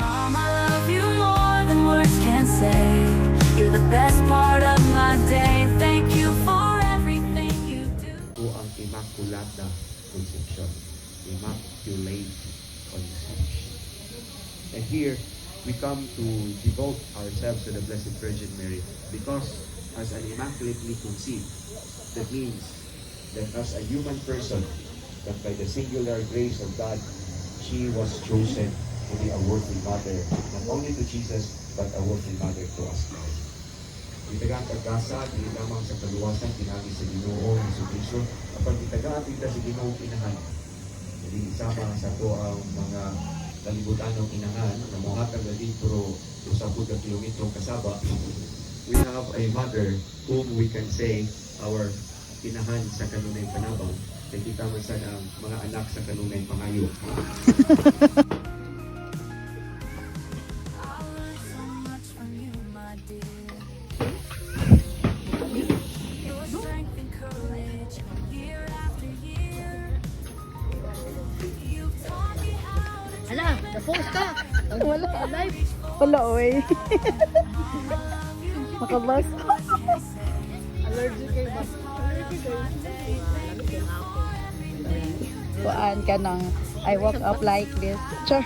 Mom, I love you more than words can say. You're the best part of my day. Thank you for everything you do. Po ang Immaculata Conception. Immaculate Conception. And here, we come to devote ourselves to the Blessed Virgin Mary because as an immaculately conceived, that means that as a human person, that by the singular grace of God, she was chosen to be a worthy mother, not only to Jesus, but a worthy mother to us. Itagang kagasa, di lamang sa kaluwasan, tinagi sa Ginoo, sa Kristo, kapag itagaan kita sa Ginoo inahan. Jadi sama sa to ang mga kalibutan ng inahan, na muhatag na dito, usapod ka kilometrong kasaba, we have a mother whom we can say our inahan sa kanunay panabang. Kaya kita man sa ang mga anak sa kanunay pangayo. I learned so much from you, my dear. Your strength and courage, year after year. You've taught me how to Ala, na-post ka. Wala. Alive. Wala, oy. Makabas. Allergic kay bas. Allergic kay. Kuan ka ng I woke up like this. Char.